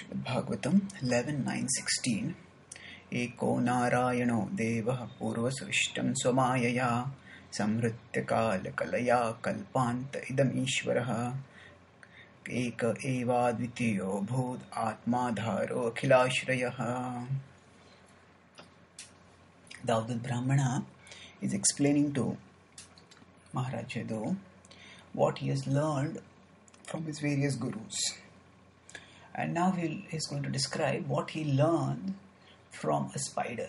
Bhagavatam 11.9.16 Eko Narayano Devah Purvasrishtam Swamayaya Samritya Kala Kalaya Kalpanta Idam Ishvaraha Eka Eva Dvitiyo Bhud Atmadharo Akhilashrayah. The Avadut Brahmana is explaining to Maharaj Yadu what he has learned from his various gurus. And now he is going to describe what he learned from a spider.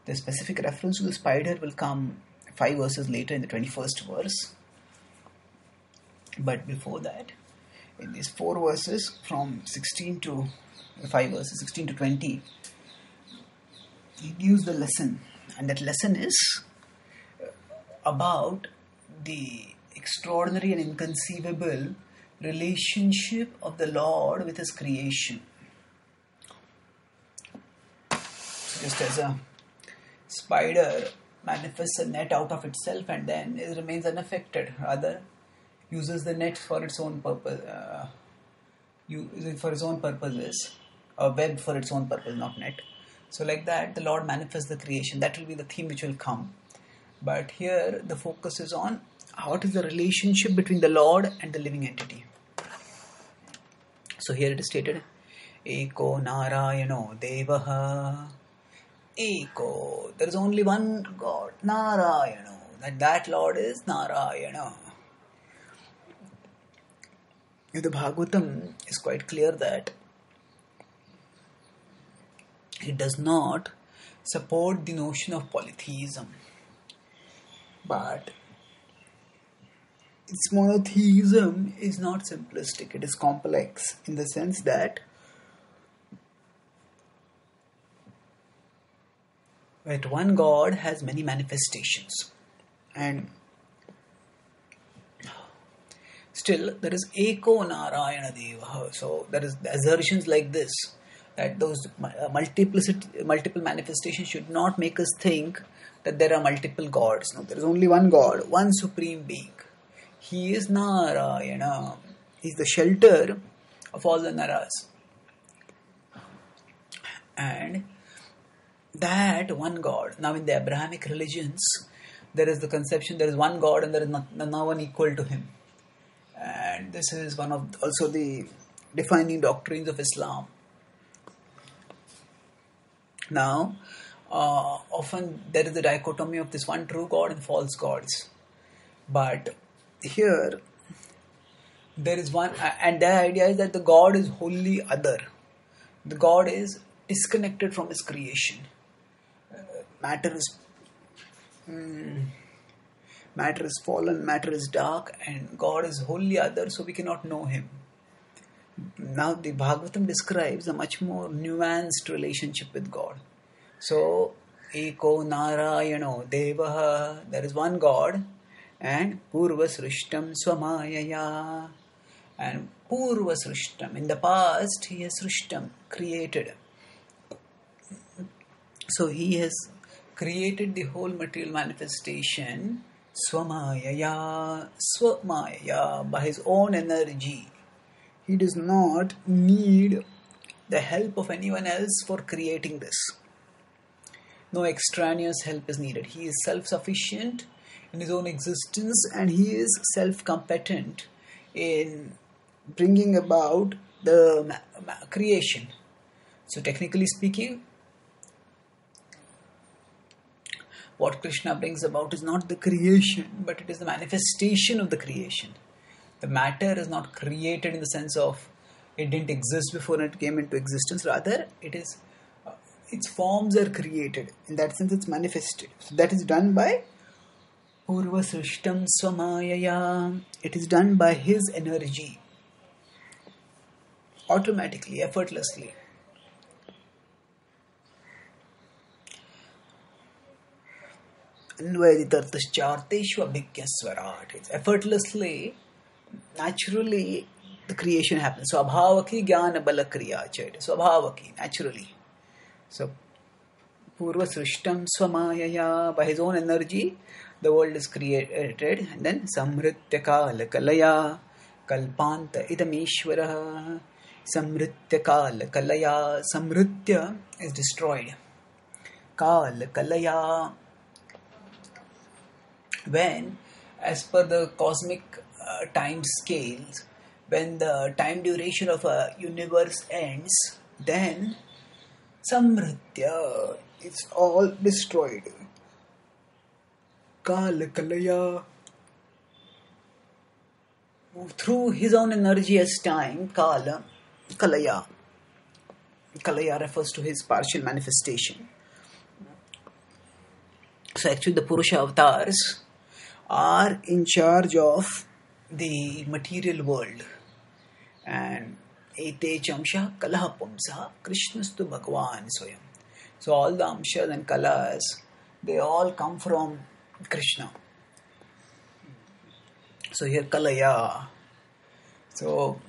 The specific reference to the spider will come 5 verses later in the 21st verse. But before that, in these 4 verses from 16 to 5 verses, 16 to 20, he gives the lesson. And that lesson is about the extraordinary and inconceivable relationship of the Lord with His creation. So just as a spider manifests a net out of itself and then it remains unaffected, rather uses the net for its own purpose, for its own purposes, a web for its own purpose, not net. So like that, the Lord manifests the creation. That will be the theme which will come. But here the focus is on what is the relationship between the Lord and the living entity. So here it is stated, Eko Narayano Devaha. Eko. There is only one God, Narayano. That Lord is Narayana. The Bhagavatam is quite clear that it does not support the notion of polytheism. But its monotheism is not simplistic, it is complex in the sense that one God has many manifestations, and still there is Eko Narayana Deva. So there is assertions like this, that those multiple manifestations should not make us think that there are multiple gods. No, there is only one God, one supreme being. He is Narayana. He is the shelter of all the Naras. And that one God. Now in the Abrahamic religions, there is the conception there is one God and there is no one equal to Him. And this is one of also the defining doctrines of Islam. Now, often there is a dichotomy of this one true God and false gods. But here, there is one, and the idea is that the God is wholly other. The God is disconnected from His creation. Matter is fallen, matter is dark, and God is wholly other, so we cannot know Him. Now the Bhagavatam describes a much more nuanced relationship with God. So, Eko Narayano Devaha, there is one God, and Purvasrishtam Swamayaya. And Purvasrishtam, in the past He has Srishtam, created. So He has created the whole material manifestation Swamayaya, by His own energy. He does not need the help of anyone else for creating this. No extraneous help is needed. He is self-sufficient in His own existence and He is self-competent in bringing about the creation. So technically speaking, what Krishna brings about is not the creation, but it is the manifestation of the creation. The matter is not created in the sense of it didn't exist before it came into existence. Rather, it is its forms are created. In that sense, it's manifested. So that is done by Purva Srishtam Swamayaya. It is done by His energy. Automatically, effortlessly. It's effortlessly, naturally, the creation happens. So, abhavaki jnana bala kriya. So, abhavaki, naturally. So, Purva Srishtam Swamayaya, by His own energy, the world is created. And then, Samritya Kala Kalaya, Kalpanta Idam Ishvaraha. Samritya Kal Kalaya. Samritya is destroyed. Kal Kalaya, when, as per the cosmic time scales, when the time duration of a universe ends, then Samritya, it's all destroyed. Kal Kalaya. Through his own energy as time, Kala, Kalaya. Kalaya refers to his partial manifestation. So actually the Purusha avatars are in charge of the material world. And Ete Chamsha Kalaha Pumsa Krishnastu Bhagavan Swayam. So all the Amshas and Kalas, they all come from Krishna. So here Kalaya. So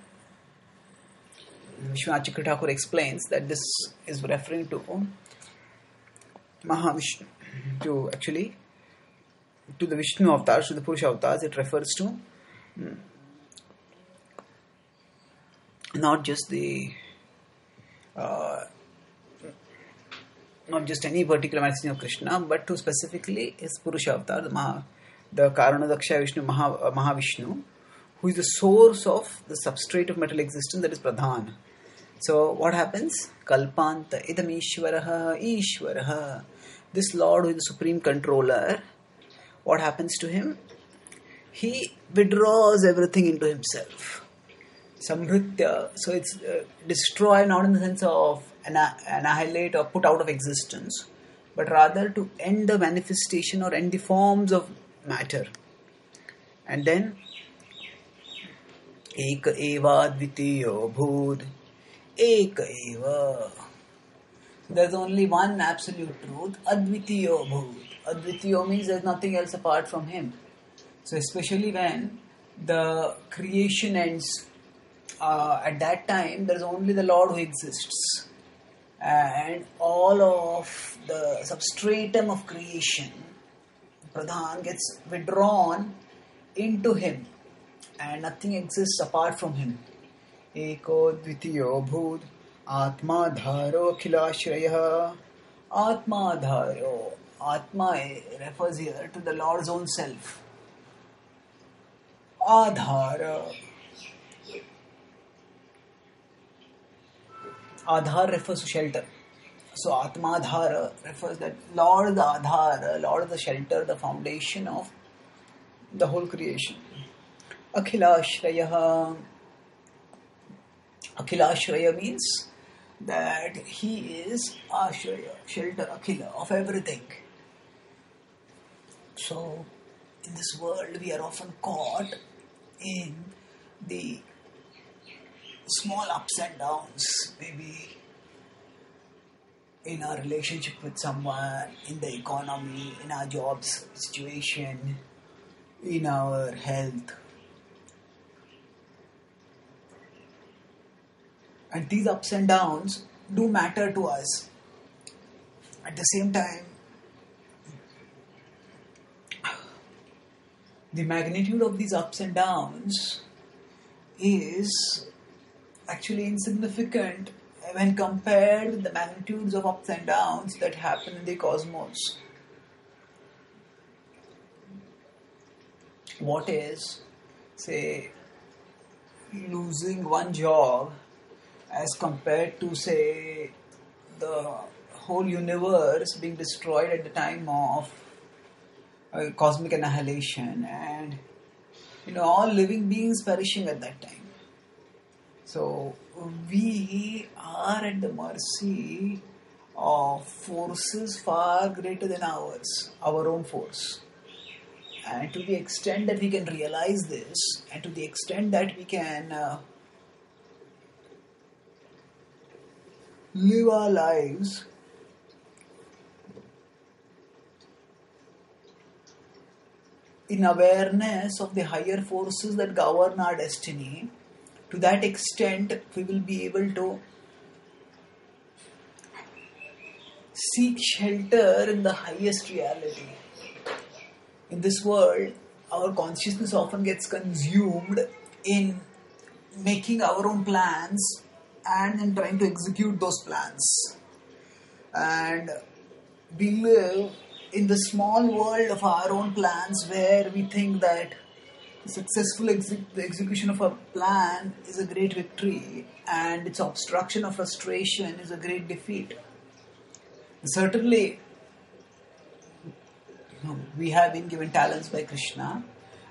Vishwanath Chakra Thakur explains that this is referring to Mahavishnu, to the Vishnu avatars, to the Purusha avatars. It refers to not just any particular manifestation of Krishna, but to specifically his Purusha avatar, the Karanadaksha Vishnu, Mahavishnu, who is the source of the substrate of material existence, that is Pradhan. So what happens? Kalpanta idam Ishvaraha. This Lord who is the supreme controller, what happens to him? He withdraws everything into himself. Samritya, so it's destroy, not in the sense of annihilate or put out of existence, but rather to end the manifestation or end the forms of matter. And then Eka eva dvitiyo bhud. Eka eva. There's only one absolute truth. Advitiyo bhud. Advitiyo means there's nothing else apart from him. So especially when the creation ends, at that time there's only the Lord who exists. And all of the substratum of creation, Pradhan, gets withdrawn into him. And nothing exists apart from him. Eko dvitiyo bhud atma dharo akhilashraya. Atma dharo. Atma refers here to the Lord's own self. Adhara. Adhar refers to shelter. So Atma Adhara refers that Lord the Adhara, Lord the shelter, the foundation of the whole creation. Akhilashraya. Akhilashraya means that he is Ashraya, shelter, Akhila, of everything. So in this world we are often caught in the small ups and downs, maybe in our relationship with someone, in the economy, in our jobs situation, in our health. And these ups and downs do matter to us. At the same time, the magnitude of these ups and downs is actually insignificant when compared with the magnitudes of ups and downs that happen in the cosmos. What is, say, losing one job as compared to, say, the whole universe being destroyed at the time of cosmic annihilation, and all living beings perishing at that time. So we are at the mercy of forces far greater than ours, our own force. And to the extent that we can realize this, and to the extent that we can live our lives in awareness of the higher forces that govern our destiny, to that extent we will be able to seek shelter in the highest reality. In this world, our consciousness often gets consumed in making our own plans and then trying to execute those plans. And we live in the small world of our own plans where we think that the successful the execution of a plan is a great victory and its obstruction or frustration is a great defeat. Certainly, we have been given talents by Krishna,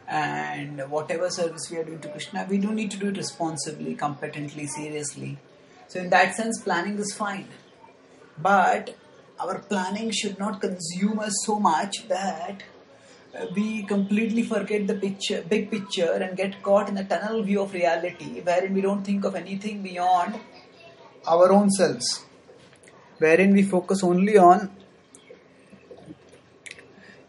and whatever service we are doing to Krishna, we do need to do it responsibly, competently, seriously. So in that sense, planning is fine. But our planning should not consume us so much that we completely forget the big picture, and get caught in a tunnel view of reality wherein we don't think of anything beyond our own selves, wherein we focus only on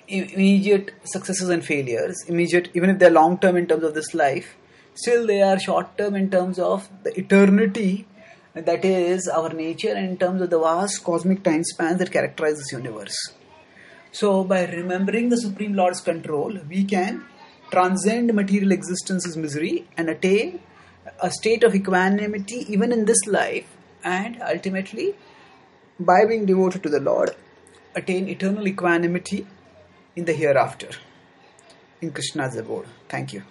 immediate successes and failures, even if they're long term in terms of this life, still they are short term in terms of the eternity that is our nature, and in terms of the vast cosmic time spans that characterize this universe. So by remembering the Supreme Lord's control, we can transcend material existence's misery and attain a state of equanimity even in this life, and ultimately, by being devoted to the Lord, attain eternal equanimity in the hereafter, in Krishna's abode. Thank you.